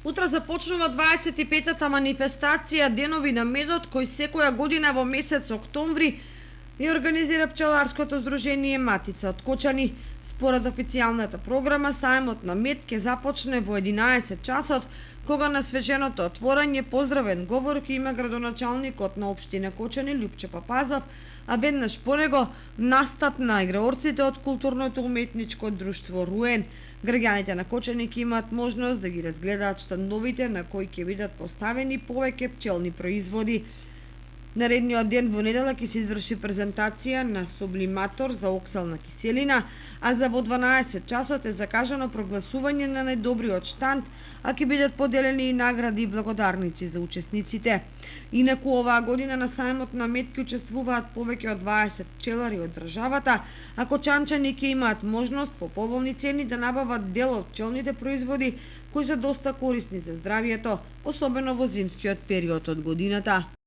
Утре започнува 25-та манифестација Денови на медот, кој секоја година во месец октомври ја организира пчеларското здружение Матица од Кочани. Според официјалната програма, сајмот на мед ќе започне во 11 часот, кога на свеченото отворање поздравен говор ќе има градоначалникот на општина Кочани Лјупче Папазов, а веднаш по него настап на играорците од културното уметничко друштво Руен. Граѓаните на Кочани ќе имаат можност да ги разгледаат штандовите на кои ќе бидат поставени повеќе пчелни производи. Наредниот ден во недела ќе се изврши презентација на сублиматор за оксална киселина, а за во 12 часот е закажано прогласување на најдобриот штанд, а ќе бидат поделени и награди и благодарници за учесниците. Инаку оваа година на сајмот на мед ќе учествуваат повеќе од 20 пчелари од државата, а кочанчани ќе имаат можност по поволни цени да набават дел од пчелните производи кои се доста корисни за здравието, особено во зимскиот период од годината.